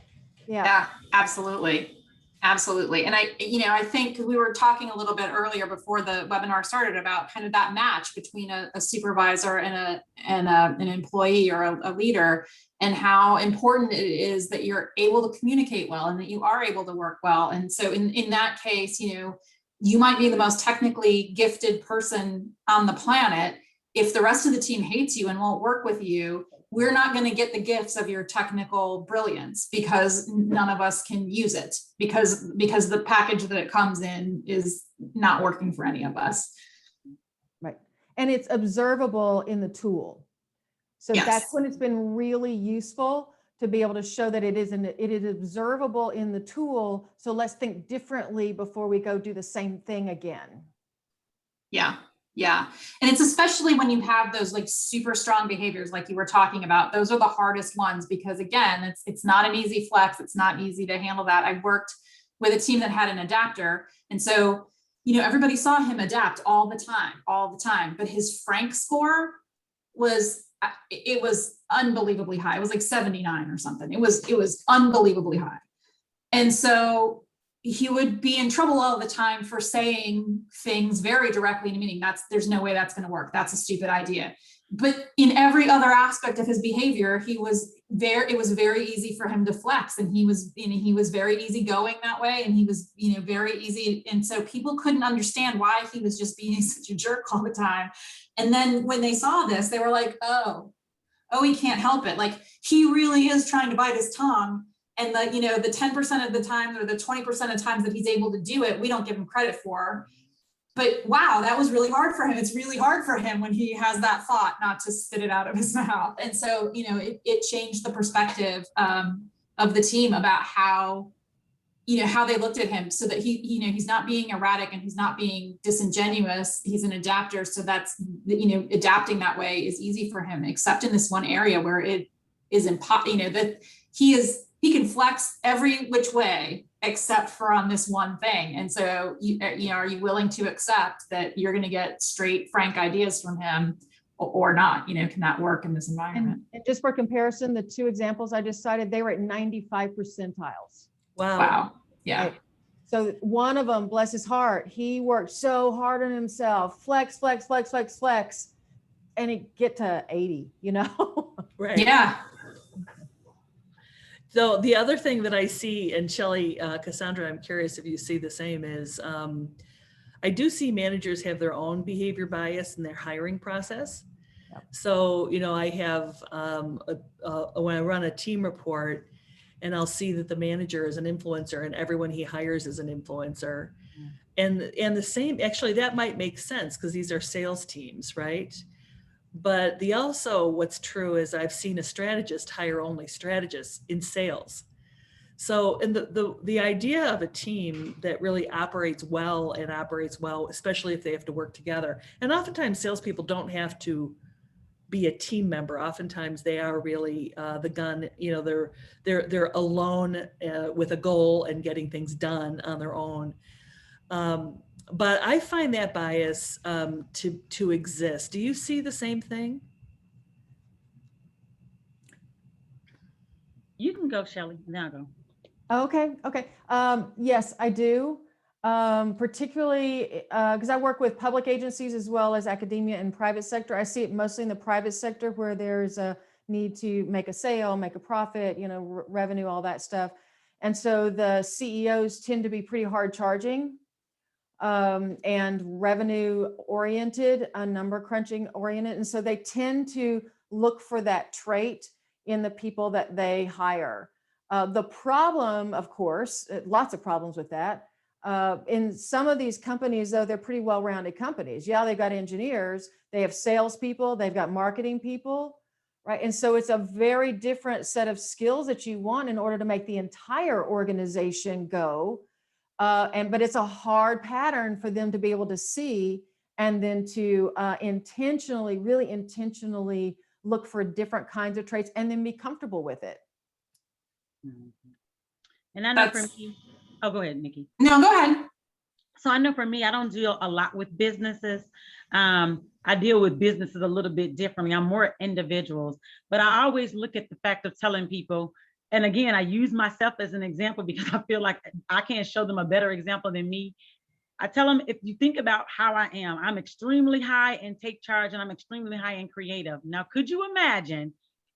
Yeah, absolutely. Absolutely. And I think we were talking a little bit earlier before the webinar started about kind of that match between a supervisor and an employee or a leader, and how important it is that you're able to communicate well and that you are able to work well. And so in that case, you might be the most technically gifted person on the planet. If the rest of the team hates you and won't work with you, we're not going to get the gifts of your technical brilliance because none of us can use it because the package that it comes in is not working for any of us. Right. And it's observable in the tool. So that's when it's been really useful to be able to show that it is observable in the tool. So let's think differently before we go do the same thing again. Yeah. And it's especially when you have those like super strong behaviors like you were talking about. Those are the hardest ones because again, it's not an easy flex. It's not easy to handle that. I worked with a team that had an adapter. And so, everybody saw him adapt all the time, but his Frank score was unbelievably high. It was like 79 or something. It was unbelievably high. And so he would be in trouble all the time for saying things very directly in a meeting. There's no way that's going to work. That's a stupid idea. But in every other aspect of his behavior, it was very easy for him to flex, and he was very easygoing that way. And he was, very easy. And so people couldn't understand why he was just being such a jerk all the time. And then when they saw this, they were like, oh, he can't help it. Like he really is trying to bite his tongue. And the 10% of the time or the 20% of times that he's able to do it, we don't give him credit for. But wow, that was really hard for him. It's really hard for him when he has that thought not to spit it out of his mouth. And so, it changed the perspective of the team about how how they looked at him, so that he's not being erratic and he's not being disingenuous. He's an adapter. So that's, adapting that way is easy for him, except in this one area where it is that he can flex every which way except for on this one thing. And so, are you willing to accept that you're going to get straight, frank ideas from him or not? Can that work in this environment? And just for comparison, the 2 examples I just cited, they were at 95 percentiles. Wow. Yeah. Right. So one of them, bless his heart, he worked so hard on himself, flex, and he get to 80, Right. Yeah. So the other thing that I see, and Shelly, Cassandra, I'm curious if you see the same, is I do see managers have their own behavior bias in their hiring process. Yep. So, I have, when I run a team report, and I'll see that the manager is an influencer and everyone he hires is an influencer. And the same, actually, that might make sense because these are sales teams, right? But what's true is I've seen a strategist hire only strategists in sales. So, and the idea of a team that really operates well, especially if they have to work together. And oftentimes salespeople don't have to be a team member. Oftentimes they are really the gun, they're alone with a goal and getting things done on their own. But I find that bias to exist. Do you see the same thing? You can go, Shelly. Now go. Okay. Yes, I do. Particularly because I work with public agencies as well as academia and private sector. I see it mostly in the private sector where there's a need to make a sale, make a profit, revenue, all that stuff. And so the CEOs tend to be pretty hard charging and revenue oriented, number crunching oriented. And so they tend to look for that trait in the people that they hire. The problem, of course, lots of problems with that. In some of these companies, though, they're pretty well-rounded companies. Yeah, they've got engineers, they have salespeople, they've got marketing people, right? And so it's a very different set of skills that you want in order to make the entire organization go. But it's a hard pattern for them to be able to see and then to really intentionally look for different kinds of traits and then be comfortable with it. And I know for me, oh, go ahead, Nikki. No, go ahead. So I know for me, I don't deal a lot with businesses. I deal with businesses a little bit differently. I'm more individuals, but I always look at the fact of telling people, and again, I use myself as an example because I feel like I can't show them a better example than me. I tell them, if you think about how I am, I'm extremely high in take charge and I'm extremely high in creative. Now, could you imagine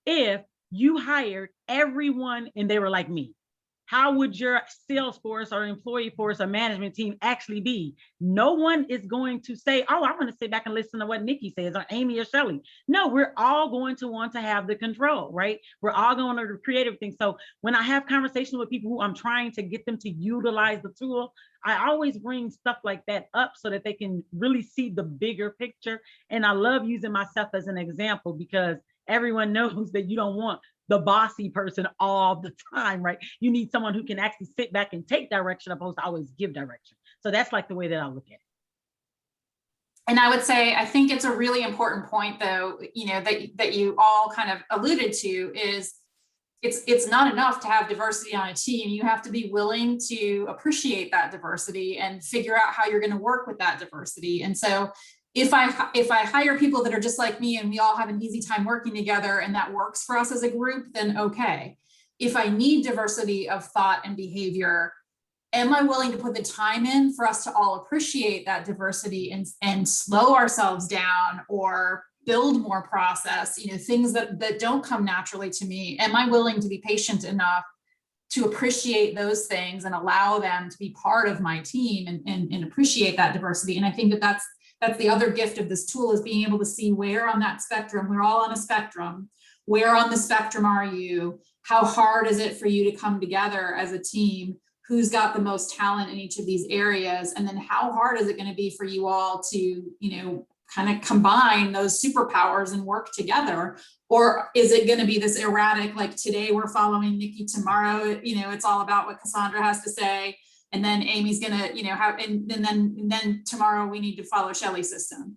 if you hired everyone and they were like me? How would your sales force or employee force or management team actually be? No one is going to say, oh, I want to sit back and listen to what Nikki says or Amy or Shelly. No, we're all going to want to have the control, right? We're all going to do creative things. So when I have conversations with people who I'm trying to get them to utilize the tool, I always bring stuff like that up so that they can really see the bigger picture. And I love using myself as an example because everyone knows that you don't want the bossy person all the time, right? You need someone who can actually sit back and take direction opposed to always give direction. So that's like the way that I look at it. And I would say, I think it's a really important point though, that you all kind of alluded to is it's not enough to have diversity on a team. You have to be willing to appreciate that diversity and figure out how you're going to work with that diversity. And so if I hire people that are just like me and we all have an easy time working together and that works for us as a group, then okay. If I need diversity of thought and behavior, am I willing to put the time in for us to all appreciate that diversity and slow ourselves down or build more process, things that don't come naturally to me? Am I willing to be patient enough to appreciate those things and allow them to be part of my team and appreciate that diversity? And I think that's the other gift of this tool is being able to see where on that spectrum, we're all on a spectrum, where on the spectrum are you? How hard is it for you to come together as a team? Who's got the most talent in each of these areas? And then how hard is it going to be for you all to, kind of combine those superpowers and work together? Or is it going to be this erratic, like today we're following Nikki, tomorrow, it's all about what Cassandra has to say. And then Amy's going to, have, and then tomorrow we need to follow Shelly's system.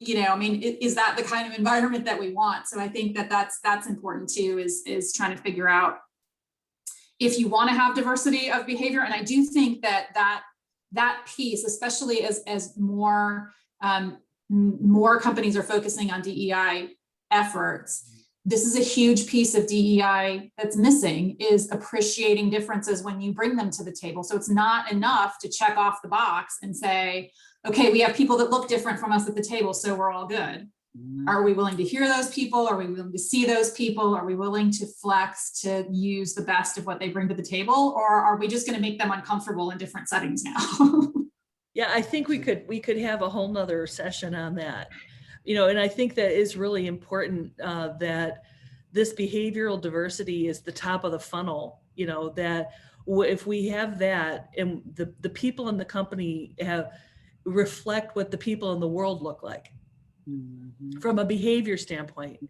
Is that the kind of environment that we want? So I think that that's important too, is trying to figure out if you want to have diversity of behavior. And I do think that piece, especially as more companies are focusing on DEI efforts, this is a huge piece of DEI that's missing, is appreciating differences when you bring them to the table. So it's not enough to check off the box and say, okay, we have people that look different from us at the table, so we're all good. Are we willing to hear those people? Are we willing to see those people? Are we willing to flex to use the best of what they bring to the table? Or are we just going to make them uncomfortable in different settings now? Yeah, I think we could have a whole nother session on that. And I think that is really important, that this behavioral diversity is the top of the funnel, that if we have that, and the people in the company reflect what the people in the world look like from a behavior standpoint.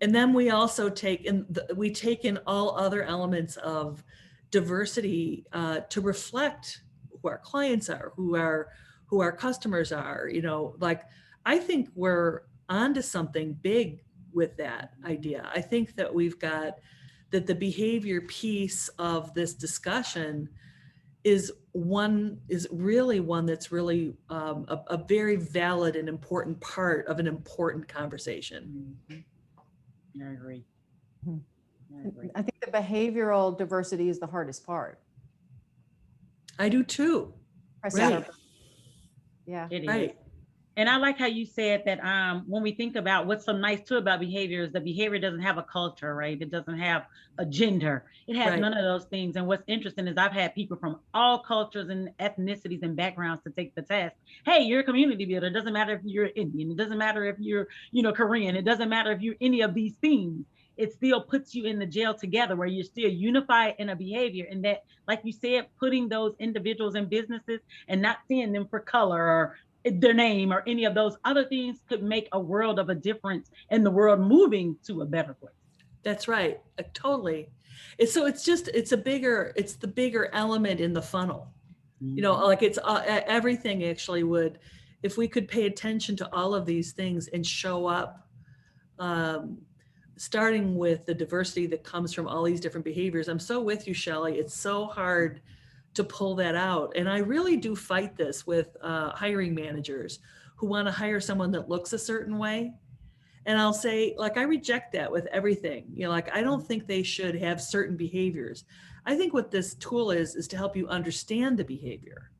And then we also take in all other elements of diversity to reflect who our clients are, who our customers are, I think we're onto something big with that idea. I think that that the behavior piece of this discussion is really one that's really a very valid and important part of an important conversation. I agree. I think the behavioral diversity is the hardest part. I do too. Right. Yeah. It is. Right. And I like how you said that when we think about what's so nice too about behavior is the behavior doesn't have a culture, right? It doesn't have a gender. It has none of those things. And what's interesting is I've had people from all cultures and ethnicities and backgrounds to take the test. Hey, you're a community builder. It doesn't matter if you're Indian. It doesn't matter if you're, Korean. It doesn't matter if you're any of these things. It still puts you in the jail together where you're still unified in a behavior. And that, like you said, putting those individuals in businesses and not seeing them for color or their name or any of those other things could make a world of a difference in the world moving to a better place. That's right. Totally. It's the bigger element in the funnel. Like it's everything actually would, if we could pay attention to all of these things and show up, starting with the diversity that comes from all these different behaviors. I'm so with you, Shelly. It's so hard to pull that out. And I really do fight this with hiring managers who want to hire someone that looks a certain way. And I'll say, I reject that with everything. I don't think they should have certain behaviors. I think what this tool is to help you understand the behavior,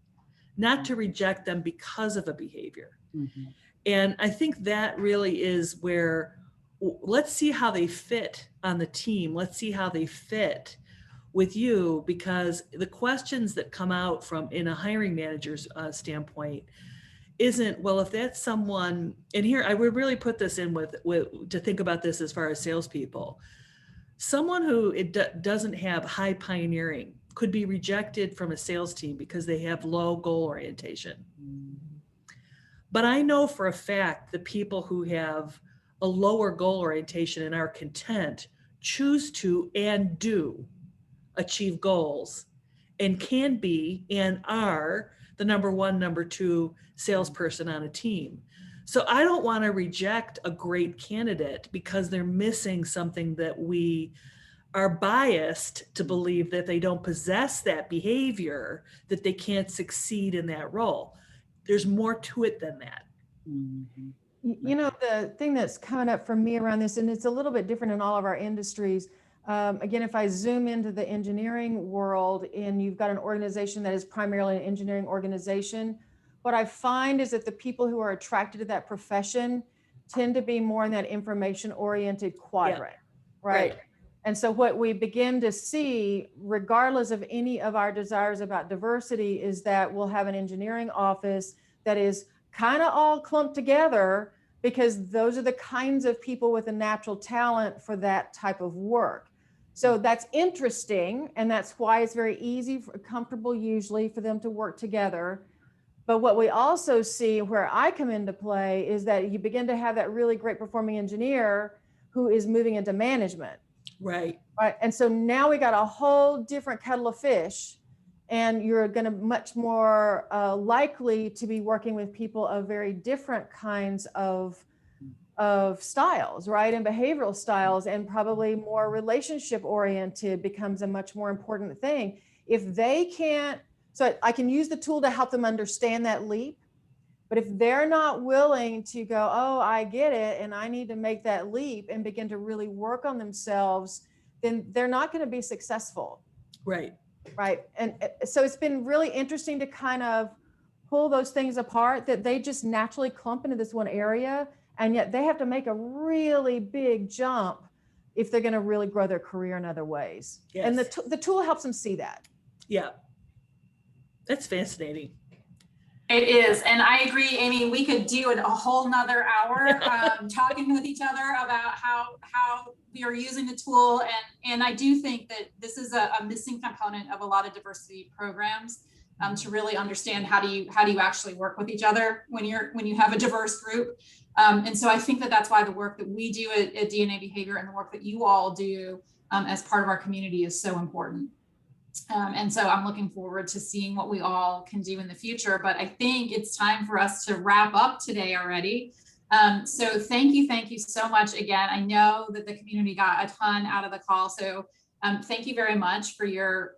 not to reject them because of a behavior. And I think that really is where, let's see how they fit on the team. Let's see how they fit with you, because the questions that come out from in a hiring manager's standpoint isn't, well, if that's someone, and here I would really put this in with to think about this as far as salespeople, someone who doesn't have high pioneering could be rejected from a sales team because they have low goal orientation. But I know for a fact the people who have a lower goal orientation and are content choose to and do achieve goals and can be and are the number one, number two salesperson on a team. So I don't want to reject a great candidate because they're missing something that we are biased to believe that they don't possess that behavior, that they can't succeed in that role. There's more to it than that. The thing that's coming up for me around this, and it's a little bit different in all of our industries. Again, if I zoom into the engineering world and you've got an organization that is primarily an engineering organization, what I find is that the people who are attracted to that profession tend to be more in that information-oriented quadrant, right? And so what we begin to see, regardless of any of our desires about diversity, is that we'll have an engineering office that is kind of all clumped together because those are the kinds of people with a natural talent for that type of work. So that's interesting. And that's why it's very easy, comfortable usually for them to work together. But what we also see where I come into play is that you begin to have that really great performing engineer who is moving into management. Right. Right. And so now we got a whole different kettle of fish, and you're going to much more likely to be working with people of very different kinds of styles, right? And behavioral styles, and probably more relationship oriented becomes a much more important thing. If they can't, so I can use the tool to help them understand that leap. But if they're not willing to go, oh, I get it, and I need to make that leap and begin to really work on themselves, then they're not going to be successful. Right. Right. And so it's been really interesting to kind of pull those things apart, that they just naturally clump into this one area, and yet they have to make a really big jump if they're going to really grow their career in other ways. Yes. And the tool helps them see that. Yeah. That's fascinating. It is, and I agree, Amy, we could do a whole nother hour talking with each other about how we are using the tool, and I do think that this is a missing component of a lot of diversity programs, to really understand how do you actually work with each other when you have a diverse group, and so I think that that's why the work that we do at DNA Behavior and the work that you all do as part of our community is so important. And so I'm looking forward to seeing what we all can do in the future. But I think it's time for us to wrap up today already. So thank you so much again. I know that the community got a ton out of the call. So thank you very much for your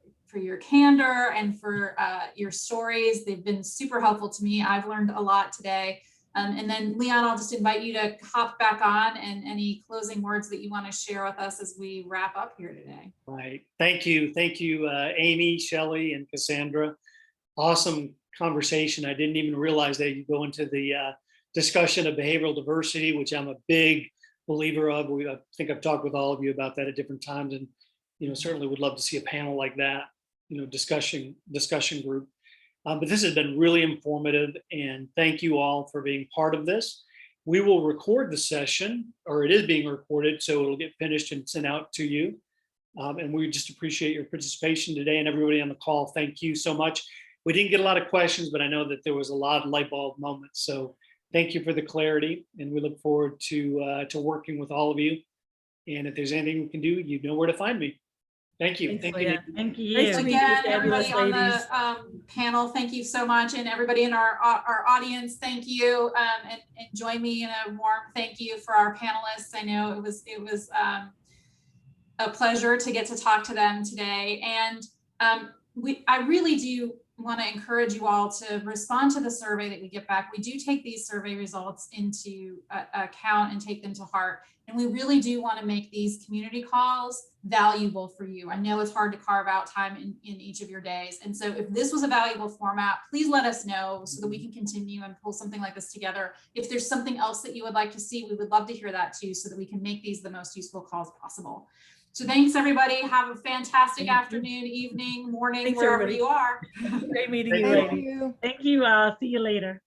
candor and for your stories. They've been super helpful to me. I've learned a lot today. And then Leon, I'll just invite you to hop back on, and any closing words that you want to share with us as we wrap up here today. Right. Thank you, Amy, Shelly, and Cassandra. Awesome conversation. I didn't even realize that you go into the discussion of behavioral diversity, which I'm a big believer of. I think I've talked with all of you about that at different times, and certainly would love to see a panel like that, discussion group. But this has been really informative, and thank you all for being part of this. We will record the session, or it is being recorded, so it'll get finished and sent out to you. And we just appreciate your participation today, and everybody on the call. Thank you so much. We didn't get a lot of questions, but I know that there was a lot of light bulb moments. So thank you for the clarity, and we look forward to working with all of you. And if there's anything we can do, you know where to find me. Thank you. Thanks, Thank you. Leah. Thank you. Nice to meet you, Again, fabulous everybody on ladies. the panel, thank you so much, and everybody in our audience, thank you, and join me in a warm thank you for our panelists. I know it was a pleasure to get to talk to them today, and I really do want to encourage you all to respond to the survey that we get back. We do take these survey results into account and take them to heart. And we really do want to make these community calls valuable for you. I know it's hard to carve out time in each of your days. And so if this was a valuable format, please let us know so that we can continue and pull something like this together. If there's something else that you would like to see, we would love to hear that too, so that we can make these the most useful calls possible. So thanks, everybody. Have a fantastic afternoon, evening, morning, Thanks, wherever everybody. you are. Great meeting you, Thank ladies. you. Thank you. See you later.